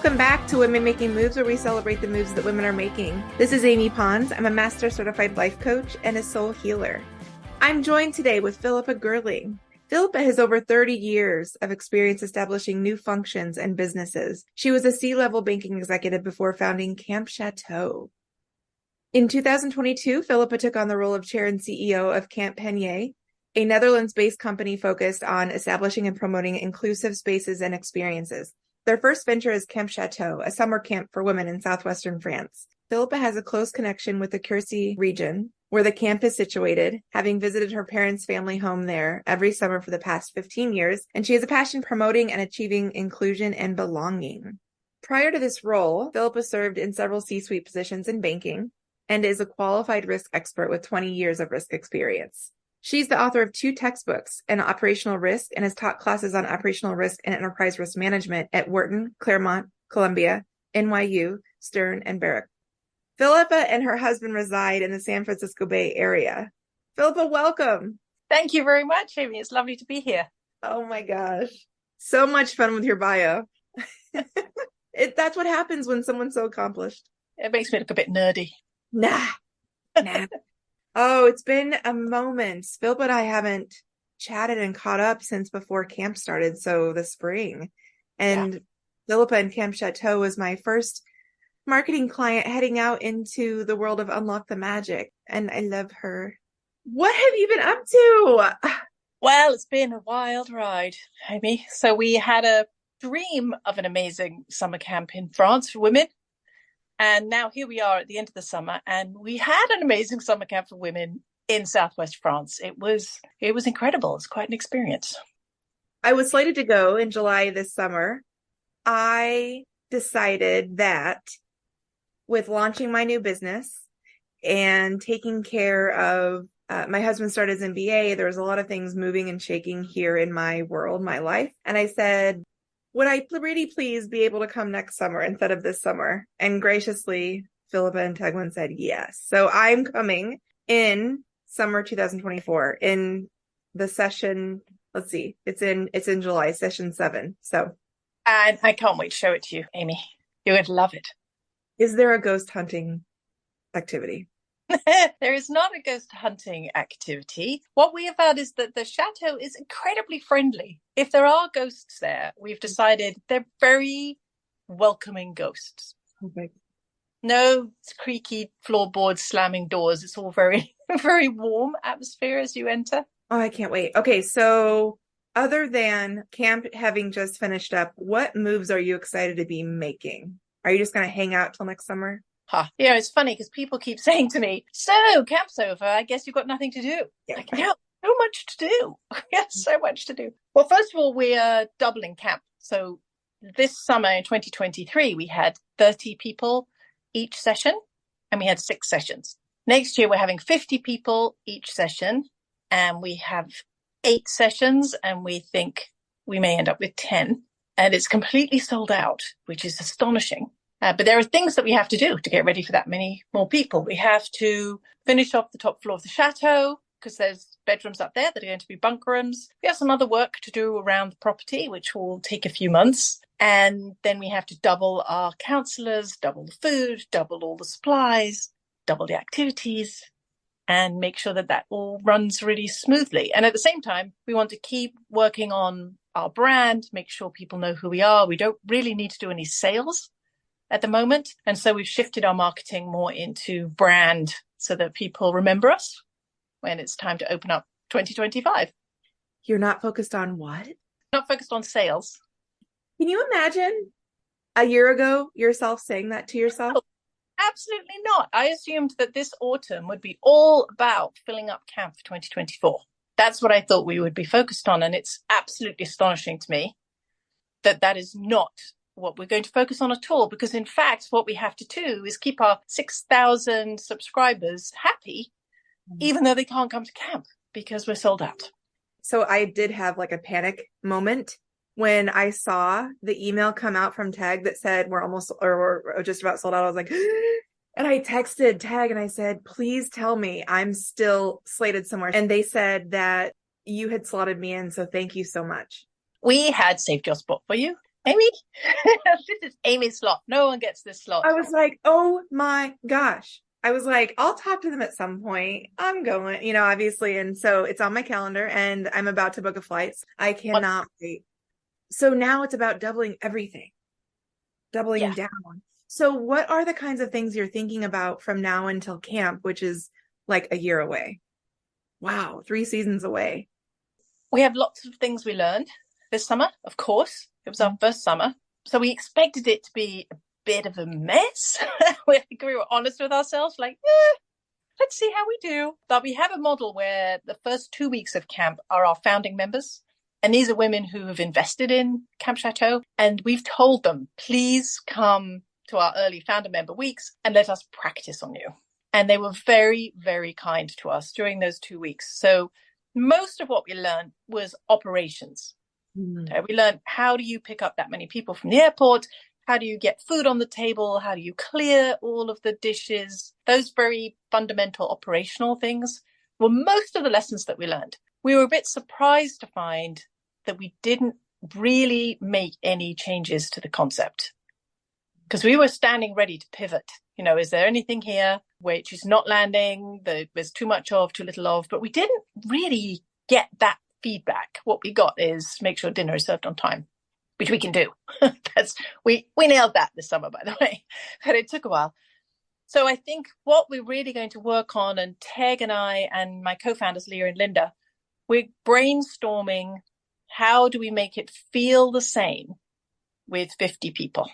Welcome back to Women Making Moves, where we celebrate the moves that women are making. This is Amy Pons. I'm a master certified life coach and a soul healer. I'm joined today with Philippa Gerling. Philippa has over 30 years of experience establishing new functions and businesses. She was a C-level banking executive before founding Camp Chateau. In 2022, Philippa took on the role of chair and CEO of Camp Penier, a Netherlands-based company focused on establishing and promoting inclusive spaces and experiences. Their first venture is Camp Chateau, a summer camp for women in southwestern France. Philippa has a close connection with the Quercy region, where the camp is situated, having visited her parents' family home there every summer for the past 15 years, and she has a passion promoting and achieving inclusion and belonging. Prior to this role, Philippa served in several C-suite positions in banking and is a qualified risk expert with 20 years of risk experience. She's the author of 2 textbooks in operational risk and has taught classes on operational risk and enterprise risk management at Wharton, Claremont, Columbia, NYU, Stern, and Barrick. Philippa and her husband reside in the San Francisco Bay Area. Philippa, welcome. Thank you very much, Amy. It's lovely to be here. Oh my gosh. So much fun with your bio. That's what happens when someone's so accomplished. It makes me look a bit nerdy. Nah. Oh, it's been a moment. Philippa and I haven't chatted and caught up since before camp started, so the spring. And Philippa and Camp Chateau was my first marketing client heading out into the world of Unlock the Magic, and I love her. What have you been up to? Well, it's been a wild ride, Amy. So we had a dream of an amazing summer camp in France for women. And now here we are at the end of the summer, and we had an amazing summer camp for women in Southwest France. It was incredible. It's quite an experience. I was slated to go in July this summer. I decided that with launching my new business and taking care of my husband started his MBA, there was a lot of things moving and shaking here in my world, my life. And I said, would I pretty please be able to come next summer instead of this summer? And graciously, Philippa and Tegwin said yes. So I'm coming in summer 2024 in the session. Let's see, it's in July, session 7. So, and I can't wait to show it to you, Amy. You would love it. Is there a ghost hunting activity? There is not a ghost hunting activity. What we have found is that the chateau is incredibly friendly. If there are ghosts there, we've decided they're very welcoming ghosts. Okay. No creaky floorboards slamming doors. It's all very, very warm atmosphere as you enter. Oh, I can't wait. Okay, so other than camp having just finished up, what moves are you excited to be making? Are you just going to hang out till next summer? Yeah, it's funny because people keep saying to me, so camp's over, I guess you've got nothing to do. Yeah. Like, yeah, so much to do. Yes, so much to do. Well, first of all, we are doubling camp. So this summer in 2023, we had 30 people each session, and we had 6 sessions. Next year, we're having 50 people each session, and we have 8 sessions, and we think we may end up with 10. And it's completely sold out, which is astonishing. But there are things that we have to do to get ready for that many more people. We have to finish off the top floor of the chateau because there's bedrooms up there that are going to be bunk rooms. We have some other work to do around the property, which will take a few months. And then we have to double our counselors, double the food, double all the supplies, double the activities, and make sure that that all runs really smoothly. And at the same time, we want to keep working on our brand, make sure people know who we are. We don't really need to do any sales at the moment. And so we've shifted our marketing more into brand so that people remember us when it's time to open up 2025. You're not focused on what? Not focused on sales. Can you imagine a year ago yourself saying that to yourself? No, absolutely not. I assumed that this autumn would be all about filling up camp for 2024. That's what I thought we would be focused on. And it's absolutely astonishing to me that that is not what we're going to focus on at all, because in fact, what we have to do is keep our 6,000 subscribers happy, even though they can't come to camp because we're sold out. So I did have like a panic moment when I saw the email come out from Tag that said we're almost or we're just about sold out. I was like, and I texted Tag and I said, please tell me I'm still slated somewhere. And they said that you had slotted me in. So thank you so much. We had saved your spot for you. Amy, this is Amy's slot. No one gets this slot. I was like, oh my gosh. I was like, I'll talk to them at some point. I'm going, obviously. And so it's on my calendar and I'm about to book a flight. I cannot wait. So now it's about doubling everything, doubling down. So what are the kinds of things you're thinking about from now until camp, which is like a year away? Wow, 3 seasons away. We have lots of things we learned this summer, of course. It was our first summer. So we expected it to be a bit of a mess. we were honest with ourselves, like, let's see how we do. But we have a model where the first 2 weeks of camp are our founding members. And these are women who have invested in Camp Chateau. And we've told them, please come to our early founder member weeks and let us practice on you. And they were very, very kind to us during those 2 weeks. So most of what we learned was operations. We learned, how do you pick up that many people from the airport? How do you get food on the table? How do you clear all of the dishes? Those very fundamental operational things were most of the lessons that we learned. We were a bit surprised to find that we didn't really make any changes to the concept, because we were standing ready to pivot. Is there anything here which is not landing, that there's too much of, too little of? But we didn't really get that feedback. What we got is make sure dinner is served on time, which we can do. We nailed that this summer, by the way, but it took a while. So I think what we're really going to work on, and Teg and I and my co-founders, Leah and Linda, we're brainstorming, how do we make it feel the same with 50 people?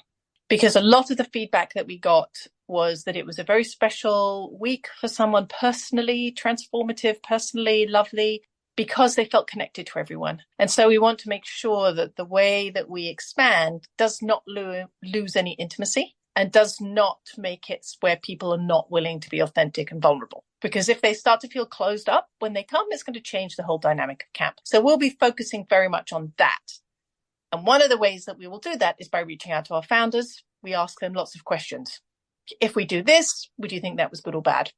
Because a lot of the feedback that we got was that it was a very special week for someone personally, transformative, personally lovely, because they felt connected to everyone. And so we want to make sure that the way that we expand does not lose any intimacy and does not make it where people are not willing to be authentic and vulnerable. Because if they start to feel closed up when they come, it's going to change the whole dynamic of camp. So we'll be focusing very much on that. And one of the ways that we will do that is by reaching out to our founders. We ask them lots of questions. If we do this, would you think that was good or bad?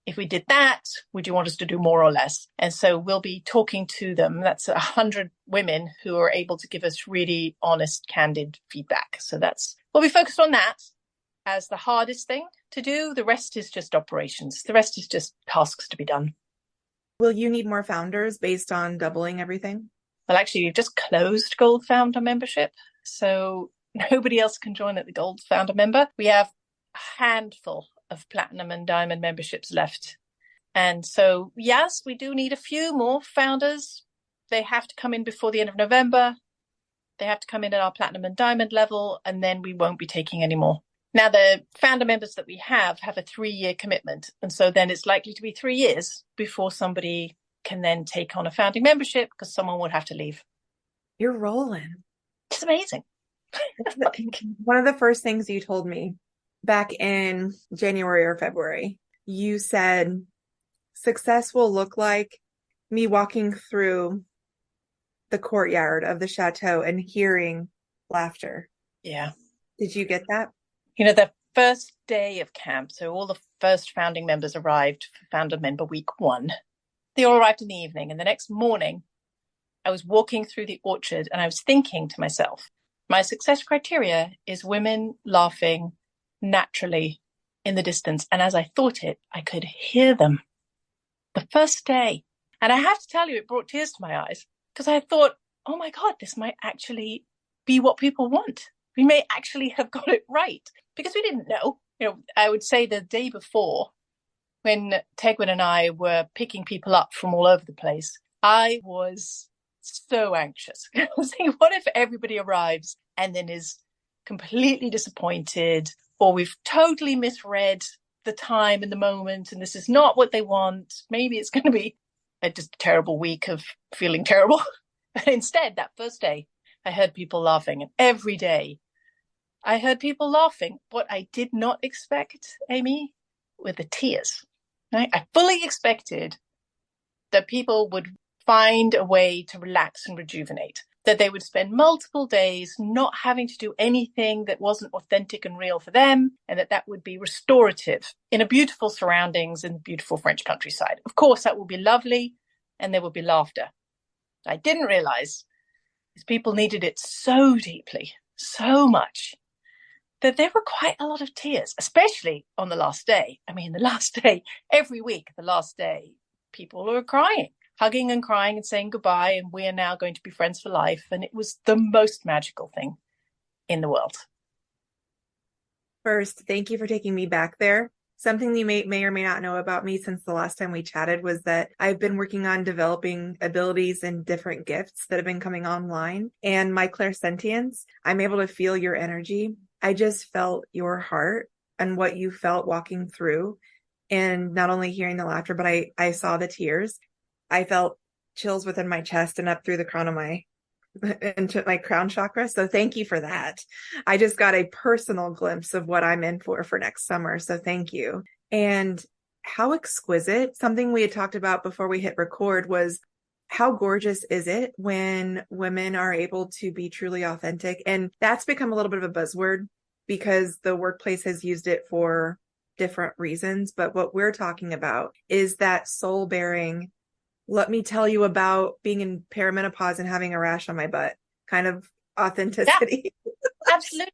If we did that, would you want us to do more or less? And so we'll be talking to them. That's 100 women who are able to give us really honest, candid feedback. So we'll be focused on that as the hardest thing to do. The rest is just operations. The rest is just tasks to be done. Will you need more founders based on doubling everything? Well, actually, we've just closed Gold Founder membership. So nobody else can join at the Gold Founder member. We have a handful of Platinum and Diamond memberships left. And so, yes, we do need a few more founders. They have to come in before the end of November. They have to come in at our Platinum and Diamond level, and then we won't be taking any more. Now, the founder members that we have a 3-year commitment. And so then it's likely to be 3 years before somebody can then take on a founding membership, because someone would have to leave. You're rolling. It's amazing. One of the first things you told me back in January or February, you said success will look like me walking through the courtyard of the chateau and hearing laughter. Yeah. Did you get that? The first day of camp, so all the first founding members arrived for founder member week 1. They all arrived in the evening, and the next morning I was walking through the orchard and I was thinking to myself, my success criteria is women laughing naturally in the distance. And as I thought it, I could hear them the first day. And I have to tell you, it brought tears to my eyes, because I thought, oh my God, this might actually be what people want. We may actually have got it right, because we didn't know. I would say the day before, when Tegwin and I were picking people up from all over the place, I was so anxious. I was thinking, what if everybody arrives and then is completely disappointed, or we've totally misread the time and the moment, and this is not what they want? Maybe it's going to be just a terrible week of feeling terrible. But instead, that first day, I heard people laughing. And every day, I heard people laughing. What I did not expect, Amy, were the tears. Right? I fully expected that people would find a way to relax and rejuvenate, that they would spend multiple days not having to do anything that wasn't authentic and real for them, and that would be restorative in a beautiful surroundings in the beautiful French countryside. Of course, that will be lovely, and there will be laughter. I didn't realize is people needed it so deeply so much that there were quite a lot of tears, especially on the last day. I mean, the last day, every week, the last day, people were crying, hugging and crying and saying goodbye. And we are now going to be friends for life. And it was the most magical thing in the world. First, thank you for taking me back there. Something you may or may not know about me since the last time we chatted was that I've been working on developing abilities and different gifts that have been coming online. And my clairsentience, I'm able to feel your energy. I just felt your heart and what you felt walking through. And not only hearing the laughter, but I saw the tears. I felt chills within my chest and up through the crown of into my crown chakra. So thank you for that. I just got a personal glimpse of what I'm in for next summer. So thank you. And how exquisite, something we had talked about before we hit record, was how gorgeous is it when women are able to be truly authentic? And that's become a little bit of a buzzword because the workplace has used it for different reasons. But what we're talking about is that soul bearing, let me tell you about being in perimenopause and having a rash on my butt kind of authenticity. Yeah, absolutely.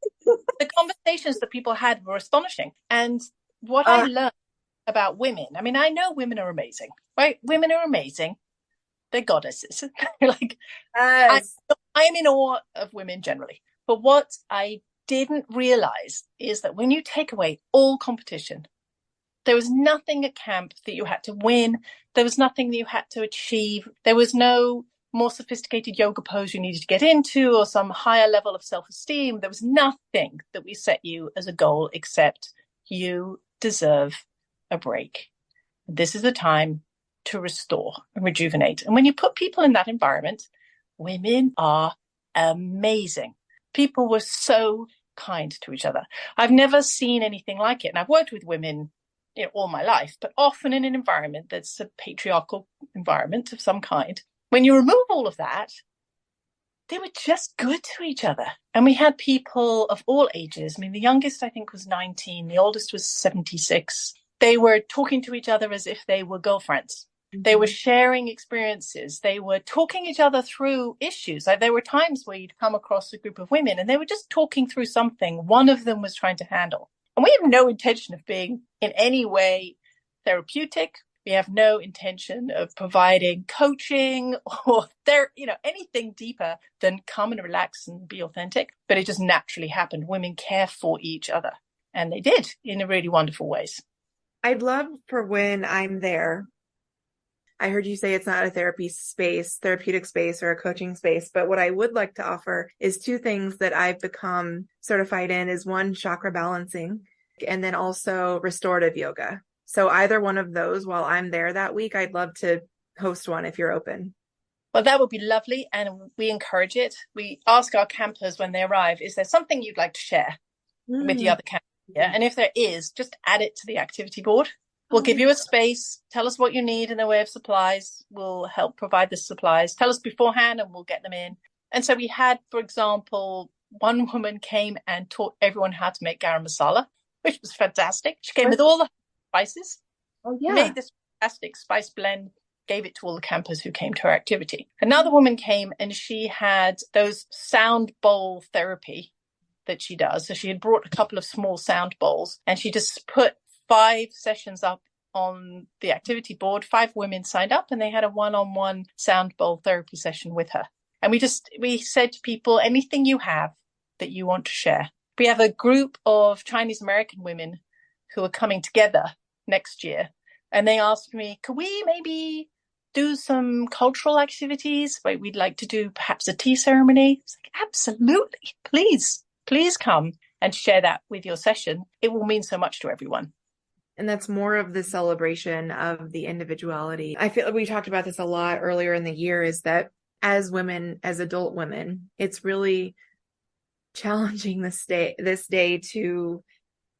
The conversations that people had were astonishing. And what I learned about women, I mean, I know women are amazing, right? Women are amazing. They're goddesses. Like, yes. I am in awe of women generally. But what I didn't realize is that when you take away all competition, there was nothing at camp that you had to win. There was nothing that you had to achieve. There was no more sophisticated yoga pose you needed to get into or some higher level of self-esteem. There was nothing that we set you as a goal except you deserve a break. This is the time to restore and rejuvenate. And when you put people in that environment, women are amazing. People were so kind to each other. I've never seen anything like it. And I've worked with women all my life, but often in an environment that's a patriarchal environment of some kind. When you remove all of that, they were just good to each other. And we had people of all ages. I mean, the youngest, I think, was 19. The oldest was 76. They were talking to each other as if they were girlfriends. Mm-hmm. They were sharing experiences. They were talking each other through issues. Like, there were times where you'd come across a group of women and they were just talking through something one of them was trying to handle. And we have no intention of being in any way therapeutic. We have no intention of providing coaching or anything deeper than come and relax and be authentic. But it just naturally happened. Women care for each other. And they did in really wonderful ways. I'd love for when I'm there. I heard you say it's not a therapeutic space or a coaching space, but what I would like to offer is two things that I've become certified in is one, chakra balancing, and then also restorative yoga. So either one of those while I'm there that week, I'd love to host one if you're open. Well, that would be lovely. And we encourage it. We ask our campers when they arrive, is there something you'd like to share with the other campers? Yeah. And if there is, just add it to the activity board. We'll give you a space. Tell us what you need in the way of supplies. We'll help provide the supplies. Tell us beforehand and we'll get them in. And so we had, for example, one woman came and taught everyone how to make garam masala, which was fantastic. She came with all the spices. Oh, yeah. Made this fantastic spice blend, gave it to all the campers who came to her activity. Another woman came and she had those sound bowl therapy that she does. So she had brought a couple of small sound bowls and she just put 5 sessions up on the activity board. 5 women signed up and they had a one-on-one sound bowl therapy session with her. And we said to people, anything you have that you want to share. We have a group of Chinese American women who are coming together next year. And they asked me, could we maybe do some cultural activities? We'd like to do perhaps a tea ceremony. It's like, absolutely. Please come and share that with your session. It will mean so much to everyone. And that's more of the celebration of the individuality. I feel like we talked about this a lot earlier in the year, is that as women, as adult women, it's really challenging this day to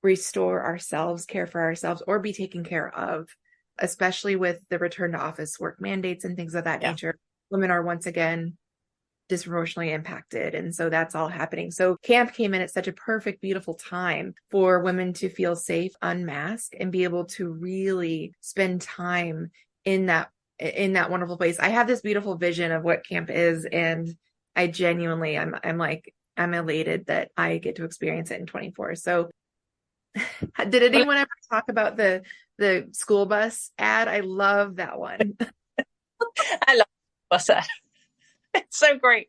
restore ourselves, care for ourselves, or be taken care of, especially with the return to office work mandates and things of that nature. Women are once again disproportionately impacted. And so that's all happening. So camp came in at such a perfect, beautiful time for women to feel safe, unmask, and be able to really spend time in that wonderful place. I have this beautiful vision of what camp is. And I genuinely, I'm like, I'm elated that I get to experience it in 24. So did Well, anyone ever talk about the school bus ad? I love that one. I love what's that? It's so great.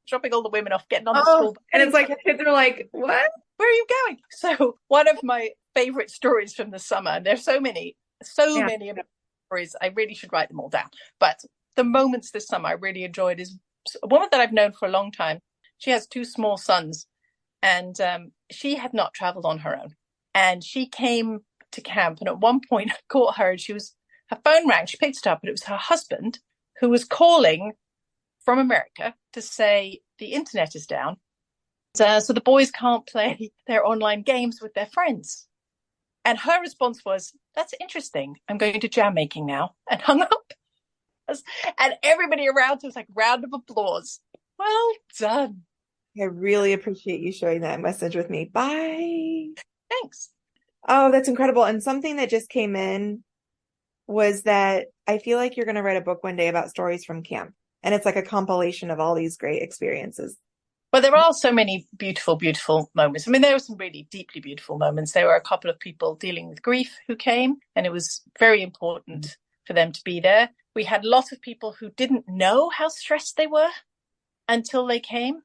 Dropping all the women off, getting on the Oh, school bus. and it's like kids are like, what? Where are you going? So one of my favorite stories from the summer, and there's so many stories, I really should write them all down. But the moments this summer I really enjoyed is a woman that I've known for a long time. She has two small sons, and she had not traveled on her own. And she came to camp, and at one point I caught her, and her phone rang. She picked it up, and it was her husband who was calling from America to say the internet is down. So the boys can't play their online games with their friends. And her response was, that's interesting. I'm going to jam making now, and hung up. And everybody around was like, round of applause. Well done. I really appreciate you sharing that message with me. Bye. Thanks. Oh, that's incredible. And something that just came in was that I feel like you're going to write a book one day about stories from camp. And it's like a compilation of all these great experiences. Well, there are so many beautiful, beautiful moments. I mean, there were some really deeply beautiful moments. There were a couple of people dealing with grief who came, and it was very important for them to be there. We had a lot of people who didn't know how stressed they were until they came.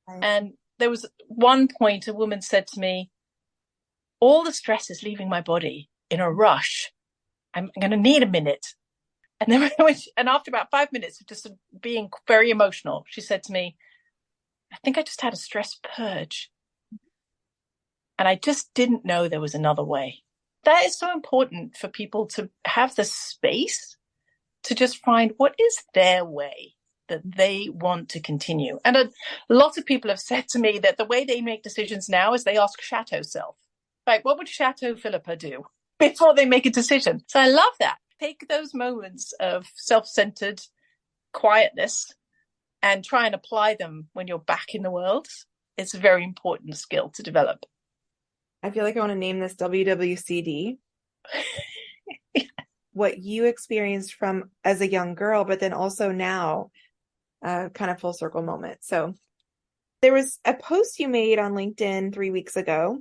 Right. And there was one point a woman said to me, all the stress is leaving my body in a rush. I'm going to need a minute. And then and after about 5 minutes of just being very emotional, she said to me, I think I just had a stress purge. And I just didn't know there was another way. That is so important for people to have the space to just find what is their way that they want to continue. And a lot of people have said to me that the way they make decisions now is they ask Chateau Self, like, what would Chateau Philippa do before they make a decision? So I love that. Take those moments of self-centered quietness and try and apply them when you're back in the world. It's a very important skill to develop. I feel like I want to name this WWCD. What you experienced from as a young girl, but then also now, kind of full circle moment. So there was a post you made on LinkedIn 3 weeks ago.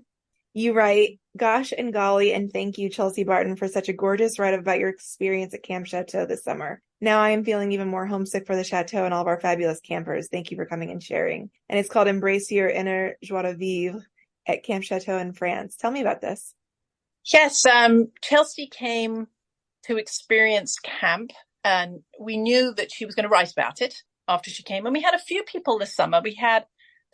You write, gosh and golly, and thank you, Chelsea Barton, for such a gorgeous write about your experience at Camp Chateau this summer. Now I am feeling even more homesick for the Chateau and all of our fabulous campers. Thank you for coming and sharing. And it's called Embrace Your Inner Joie de Vivre at Camp Chateau in France. Tell me about this. Yes, Chelsea came to experience camp, and we knew that she was going to write about it after she came. And we had a few people this summer. We had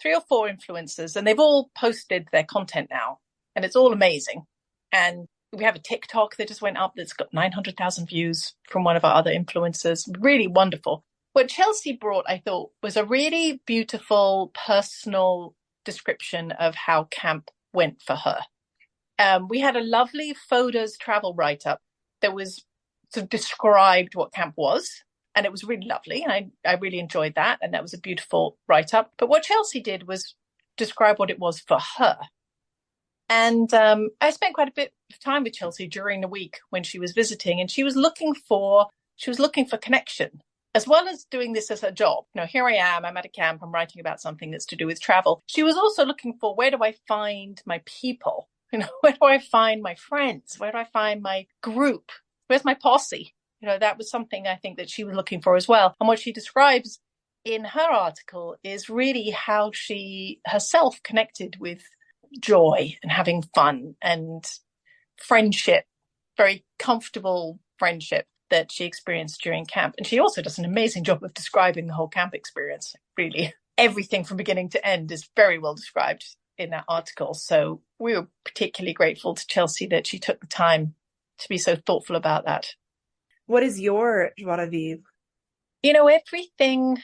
3 or 4 influencers, and they've all posted their content now. And it's all amazing. And we have a TikTok that just went up that's got 900,000 views from one of our other influencers. Really wonderful. What Chelsea brought, I thought, was a really beautiful personal description of how camp went for her. We had a lovely photos travel write-up that was sort of described what camp was. And it was really lovely. And I really enjoyed that. And that was a beautiful write-up. But what Chelsea did was describe what it was for her. And I spent quite a bit of time with Chelsea during the week when she was visiting, and she was looking for connection, as well as doing this as a job. You know, here I am, I'm at a camp, I'm writing about something that's to do with travel. She was also looking for, where do I find my people? You know, where do I find my friends? Where do I find my group? Where's my posse? You know, that was something I think that she was looking for as well. And what she describes in her article is really how she herself connected with joy and having fun and friendship, very comfortable friendship that she experienced during camp. And she also does an amazing job of describing the whole camp experience. Really, everything from beginning to end is very well described in that article. So we were particularly grateful to Chelsea that she took the time to be so thoughtful about that. What is your joie de vivre? You know, everything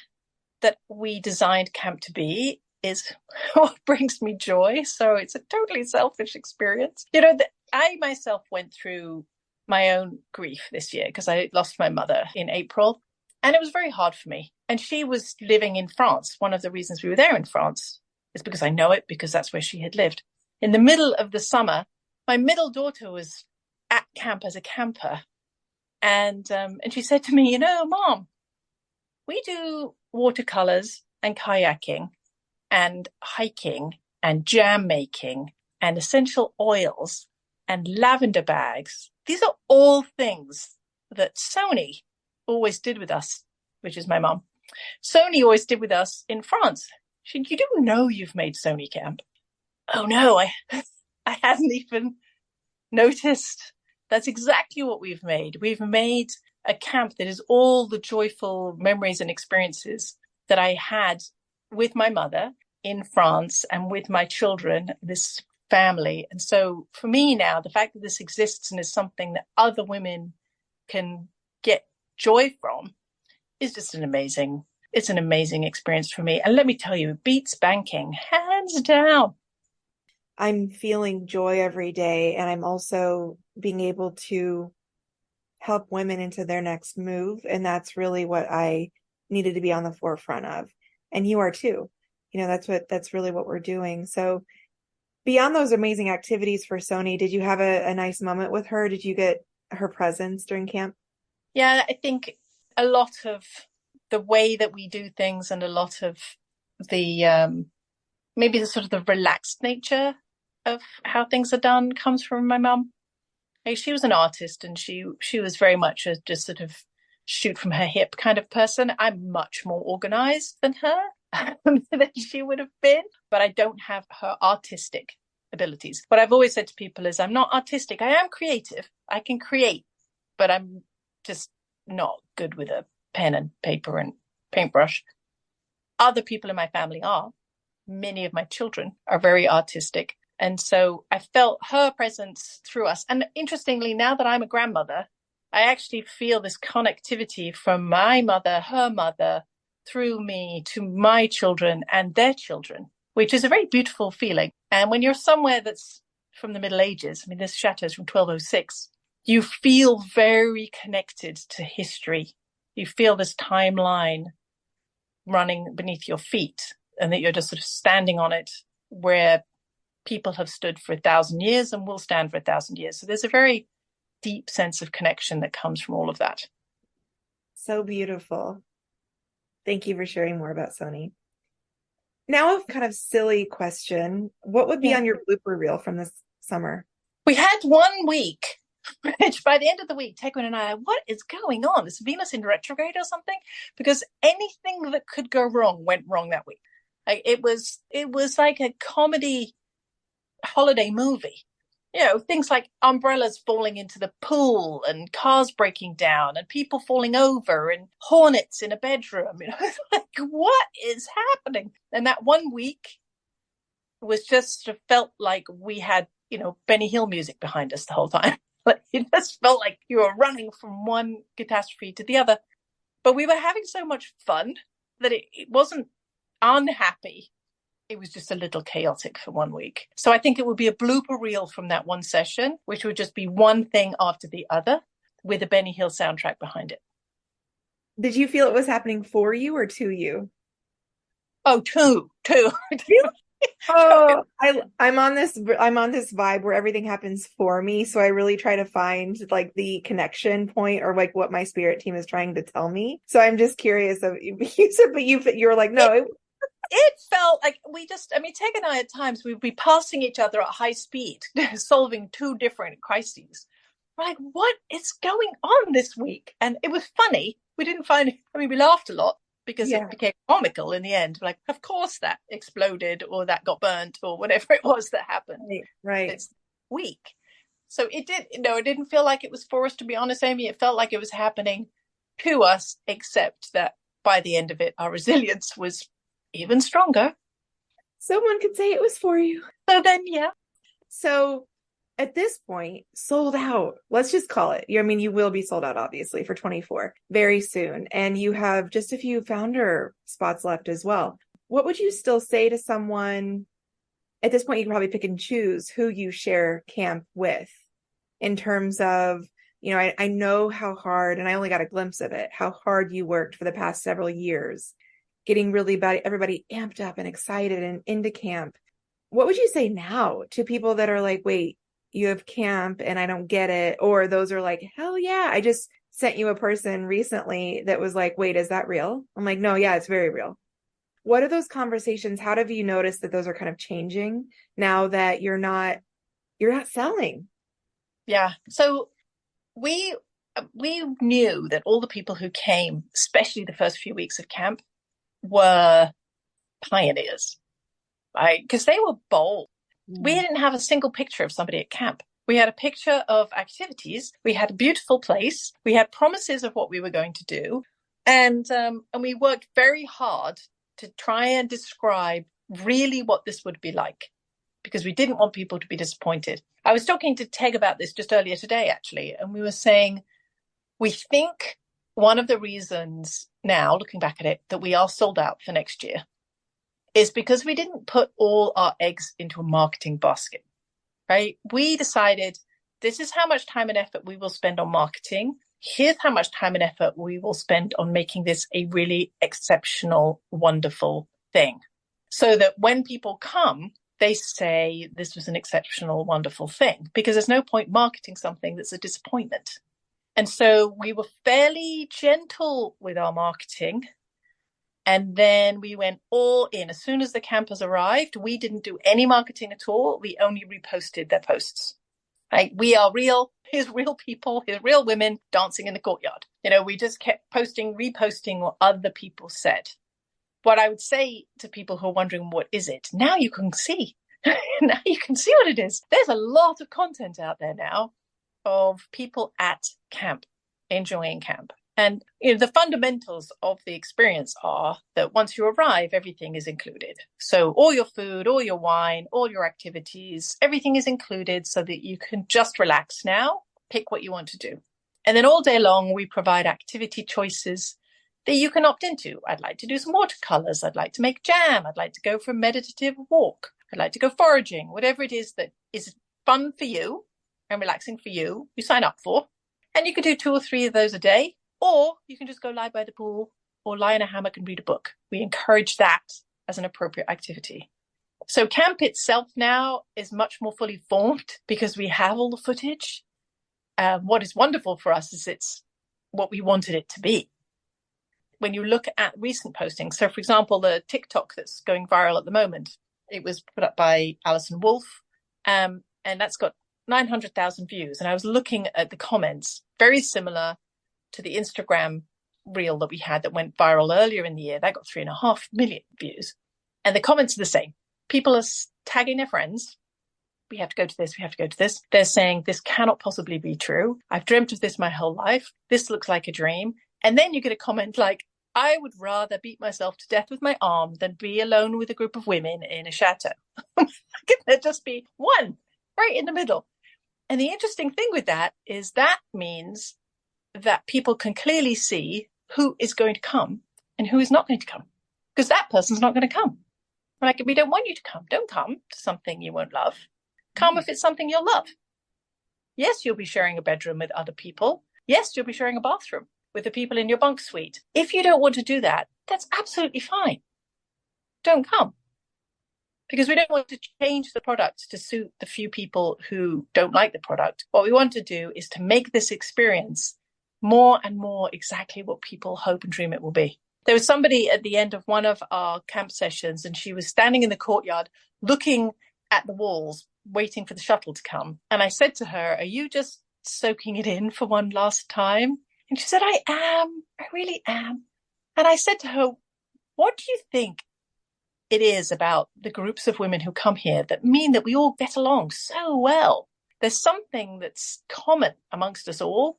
that we designed camp to be is what brings me joy. So it's a totally selfish experience. You know, I myself went through my own grief this year because I lost my mother in April, and it was very hard for me. And she was living in France. One of the reasons we were there in France is because I know it, because that's where she had lived. In the middle of the summer, my middle daughter was at camp as a camper. And she said to me, you know, Mom, we do watercolors and kayaking. and hiking and jam making and essential oils and lavender bags. These are all things that Sony always did with us, which is my mom. Sony always did with us in France. She said, you don't know you've made Sony camp. Oh no, I hadn't even noticed. That's exactly what we've made. We've made a camp that is all the joyful memories and experiences that I had with my mother in France and with my children, this family. And so for me now, the fact that this exists and is something that other women can get joy from is just it's an amazing experience for me. And let me tell you, it beats banking, hands down. I'm feeling joy every day, and I'm also being able to help women into their next move. And that's really what I needed to be on the forefront of. And you are too. That's really what we're doing. So beyond those amazing activities for Sony, did you have a nice moment with her? Did you get her presence during camp? Yeah, I think a lot of the way that we do things and a lot of the maybe the sort of the relaxed nature of how things are done comes from my mum. Like, she was an artist, and she was very much a just sort of shoot from her hip kind of person. I'm much more organized than her than she would have been, but I don't have her artistic abilities. What I've always said to people is I'm not artistic. I am creative. I can create, but I'm just not good with a pen and paper and paintbrush. Other people in my family are. Many of my children are very artistic. And so I felt her presence through us. And interestingly, now that I'm a grandmother, I actually feel this connectivity from my mother, her mother, through me to my children and their children, which is a very beautiful feeling. And when you're somewhere that's from the Middle Ages, I mean, this chateau is from 1206, you feel very connected to history. You feel this timeline running beneath your feet, and that you're just sort of standing on it where people have stood for 1,000 years and will stand for 1,000 years. So there's a very deep sense of connection that comes from all of that. So beautiful. Thank you for sharing more about Sony. Now, a kind of silly question. What would be on your blooper reel from this summer? We had 1 week, which by the end of the week, Tequin and I, what is going on? Is Venus in retrograde or something? Because anything that could go wrong went wrong that week. Like, it was like a comedy holiday movie. Things like umbrellas falling into the pool and cars breaking down and people falling over and hornets in a bedroom. Like, what is happening? And that 1 week was just sort of felt like we had, Benny Hill music behind us the whole time. Like, it just felt like you were running from one catastrophe to the other. But we were having so much fun that it wasn't unhappy. It was just a little chaotic for 1 week. So I think it would be a blooper reel from that one session, which would just be one thing after the other with a Benny Hill soundtrack behind it. Did you feel it was happening for you or to you? Oh, two. Oh, I'm on this vibe where everything happens for me. So I really try to find like the connection point or like what my spirit team is trying to tell me. So I'm just curious of you said, but you're like, no, it felt like Teg and I at times we'd be passing each other at high speed, solving two different crises. We're like, what is going on this week? And it was funny. We didn't find it, we laughed a lot because it became comical in the end. Like, of course that exploded or that got burnt or whatever it was that happened. Right. It's week. So it didn't feel like it was for us, to be honest, Amy. It felt like it was happening to us, except that by the end of it, our resilience was even stronger. Someone could say it was for you. So then, yeah. So at this point, sold out. Let's just call it. You will be sold out, obviously, for 24 very soon. And you have just a few founder spots left as well. What would you still say to someone at this point? You can probably pick and choose who you share camp with in terms of, I know how hard, and I only got a glimpse of it, how hard you worked for the past several years, getting really everybody amped up and excited and into camp. What would you say now to people that are like, wait, you have camp and I don't get it? Or those are like, hell yeah. I just sent you a person recently that was like, wait, is that real? I'm like, no, yeah, it's very real. What are those conversations? How have you noticed that those are kind of changing now that you're not selling? Yeah. So we knew that all the people who came, especially the first few weeks of camp, were pioneers, right? Because they were bold. We didn't have a single picture of somebody at camp. We had a picture of activities. We had a beautiful place. We had promises of what we were going to do. And we worked very hard to try and describe really what this would be like, because we didn't want people to be disappointed. I was talking to Teg about this just earlier today, actually, and we were saying, we think one of the reasons now, looking back at it, that we are sold out for next year is because we didn't put all our eggs into a marketing basket, right? We decided this is how much time and effort we will spend on marketing. Here's how much time and effort we will spend on making this a really exceptional, wonderful thing. So that when people come, they say this was an exceptional, wonderful thing, because there's no point marketing something that's a disappointment. And so we were fairly gentle with our marketing. And then we went all in. As soon as the campers arrived, we didn't do any marketing at all. We only reposted their posts. Right? We are real. Here's real people. Here's real women dancing in the courtyard. We just kept reposting what other people said. What I would say to people who are wondering, what is it? Now you can see. Now you can see what it is. There's a lot of content out there now of people at camp, enjoying camp. And the fundamentals of the experience are that once you arrive, everything is included. So all your food, all your wine, all your activities, everything is included so that you can just relax now, pick what you want to do. And then all day long, we provide activity choices that you can opt into. I'd like to do some watercolors. I'd like to make jam. I'd like to go for a meditative walk. I'd like to go foraging. Whatever it is that is fun for you and relaxing for you, you sign up for. And you can do 2 or 3 of those a day. Or you can just go lie by the pool or lie in a hammock and read a book. We encourage that as an appropriate activity. So camp itself now is much more fully formed because we have all the footage. What is wonderful for us is it's what we wanted it to be. When you look at recent postings, so for example, the TikTok that's going viral at the moment, it was put up by Alison Wolf, and that's got 900,000 views. And I was looking at the comments, very similar to the Instagram reel that we had that went viral earlier in the year. That got 3.5 million views. And the comments are the same. People are tagging their friends. We have to go to this. We have to go to this. They're saying, this cannot possibly be true. I've dreamt of this my whole life. This looks like a dream. And then you get a comment like, I would rather beat myself to death with my arm than be alone with a group of women in a chateau. Can there just be one right in the middle? And the interesting thing with that is that means that people can clearly see who is going to come and who is not going to come, because that person's not going to come. Like, we don't want you to come. Don't come to something you won't love. Come if it's something you'll love. Yes, you'll be sharing a bedroom with other people. Yes, you'll be sharing a bathroom with the people in your bunk suite. If you don't want to do that, that's absolutely fine. Don't come. Because we don't want to change the product to suit the few people who don't like the product. What we want to do is to make this experience more and more exactly what people hope and dream it will be. There was somebody at the end of one of our camp sessions, and she was standing in the courtyard looking at the walls, waiting for the shuttle to come. And I said to her, are you just soaking it in for one last time? And she said, I am. I really am. And I said to her, what do you think it is about the groups of women who come here that mean that we all get along so well? There's something that's common amongst us all.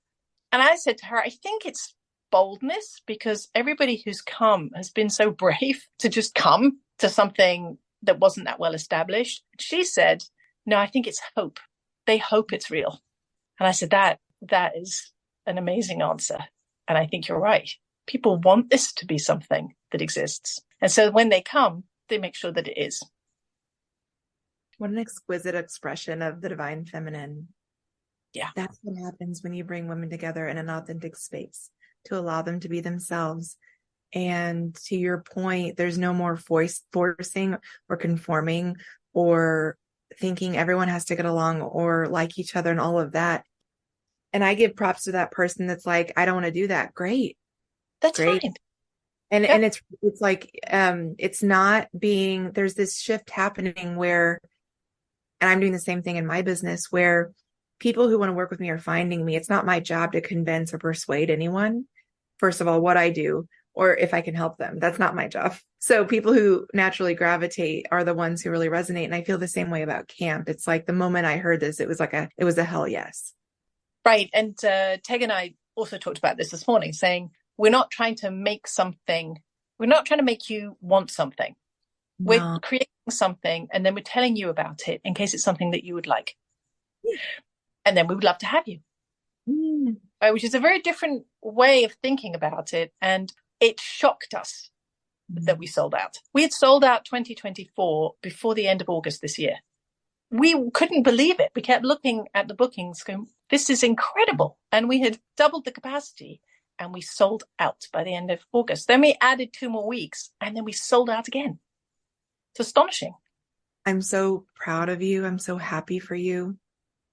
And I said to her, I think it's boldness, because everybody who's come has been so brave to just come to something that wasn't that well established. She said, no, I think it's hope. They hope it's real. And I said, that is an amazing answer. And I think you're right. People want this to be something that exists. And so when they come, they make sure that it is. What an exquisite expression of the divine feminine. Yeah. That's what happens when you bring women together in an authentic space to allow them to be themselves. And to your point, there's no more forcing or conforming or thinking everyone has to get along or like each other and all of that. And I give props to that person that's like, I don't want to do that. Great. That's fine. And it's like it's not being, there's this shift happening where, and I'm doing the same thing in my business, where people who want to work with me are finding me. It's not my job to convince or persuade anyone, first of all, what I do, or if I can help them. That's not my job. So people who naturally gravitate are the ones who really resonate. And I feel the same way about camp. It's like the moment I heard this, it was a hell yes. Right. And Teg and I also talked about this morning, saying we're not trying to make something, we're not trying to make you want something. We're No. creating something and then we're telling you about it in case it's something that you would like. And then we would love to have you. Which is a very different way of thinking about it. And it shocked us that we sold out. We had sold out 2024 before the end of August this year. We couldn't believe it. We kept looking at the bookings going, this is incredible. And we had doubled the capacity and we sold out by the end of August. Then we added 2 more weeks and then we sold out again. It's astonishing. I'm so proud of you. I'm so happy for you.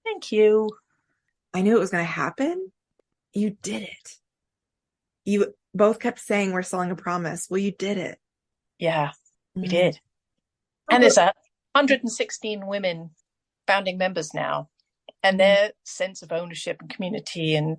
Thank you. I knew it was going to happen. You did it. You both kept saying we're selling a promise. Well, you did it. Yeah, we did. And there's 116 women founding members now, and their sense of ownership and community and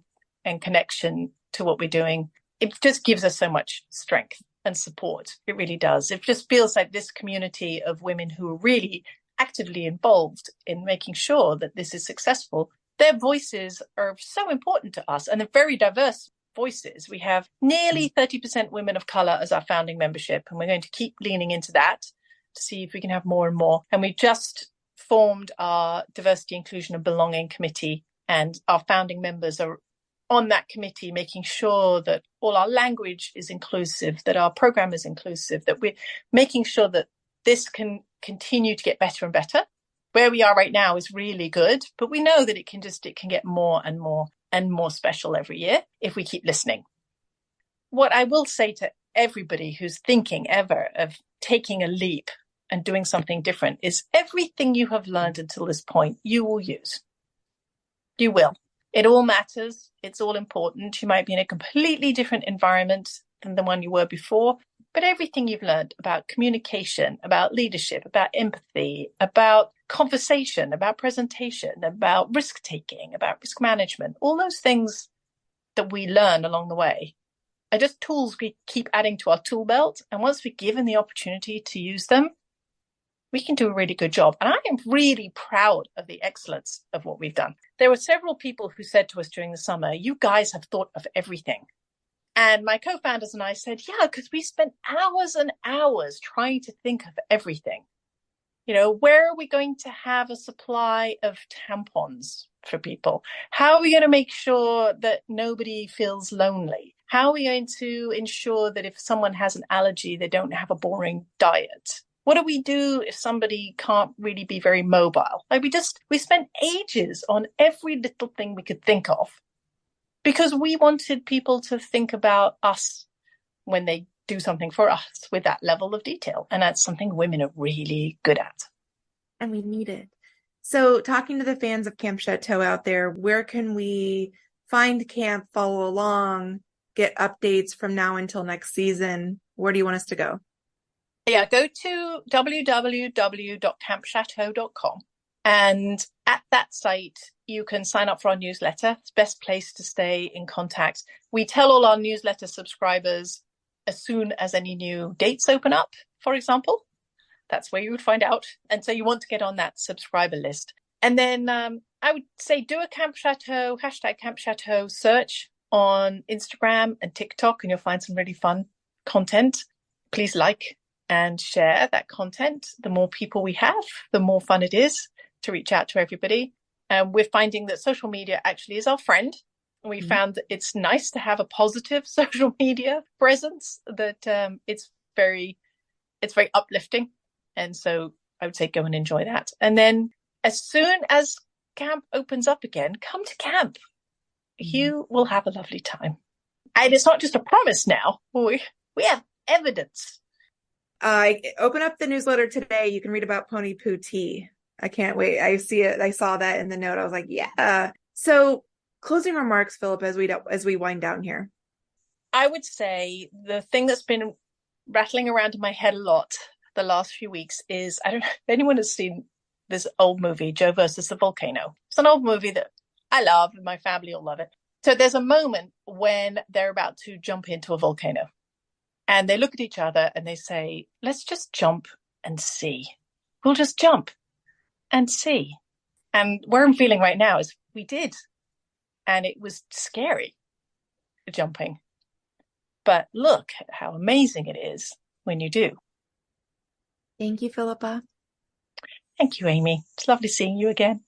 connection to what we're doing, it just gives us so much strength and support. It really does. It just feels like this community of women who are really actively involved in making sure that this is successful. Their voices are so important to us, and they're very diverse voices. We have nearly 30% women of color as our founding membership, and we're going to keep leaning into that to see if we can have more and more. And we just formed our diversity, inclusion and belonging committee, and our founding members are on that committee, making sure that all our language is inclusive, that our program is inclusive, that we're making sure that this can continue to get better and better. Where we are right now is really good, but we know that it can get more and more and more special every year if we keep listening. What I will say to everybody who's thinking ever of taking a leap and doing something different is everything you have learned until this point, you will use. You will. It all matters. It's all important. You might be in a completely different environment than the one you were before, but everything you've learned about communication, about leadership, about empathy, about conversation, about presentation, about risk-taking, about risk management, all those things that we learn along the way are just tools we keep adding to our tool belt. And once we're given the opportunity to use them, we can do a really good job. And I am really proud of the excellence of what we've done. There were several people who said to us during the summer, you guys have thought of everything. And my co-founders and I said, yeah, because we spent hours and hours trying to think of everything. You know, where are we going to have a supply of tampons for people? How are we going to make sure that nobody feels lonely? How are we going to ensure that if someone has an allergy, they don't have a boring diet? What do we do if somebody can't really be very mobile? Like we spent ages on every little thing we could think of because we wanted people to think about us when they do something for us with that level of detail. And that's something women are really good at. And we need it. So talking to the fans of Camp Chateau out there, where can we find camp, follow along, get updates from now until next season? Where do you want us to go? Yeah, go to www.campchateau.com. And at that site, you can sign up for our newsletter. It's the best place to stay in contact. We tell all our newsletter subscribers as soon as any new dates open up, for example. That's where you would find out. And so you want to get on that subscriber list. And then I would say do a Camp Chateau, #Camp Chateau search on Instagram and TikTok, and you'll find some really fun content. Please like and share that content. The more people we have, the more fun it is to reach out to everybody. And we're finding that social media actually is our friend. We found that it's nice to have a positive social media presence, that it's very uplifting. And so I would say go and enjoy that. And then as soon as camp opens up again, come to camp. You will have a lovely time. And it's not just a promise now. We have evidence. I open up the newsletter today. You can read about Pony Poo Tea. I can't wait. I see it. I saw that in the note. I was like, yeah. So closing remarks, Philip, as we wind down here. I would say the thing that's been rattling around in my head a lot the last few weeks is, I don't know if anyone has seen this old movie, Joe versus the Volcano. It's an old movie that I love and my family all love it. So there's a moment when they're about to jump into a volcano and they look at each other and they say, let's just jump and see. We'll just jump and see. And where I'm feeling right now is we did. And it was scary jumping. But look at how amazing it is when you do. Thank you, Philippa. Thank you, Amy. It's lovely seeing you again.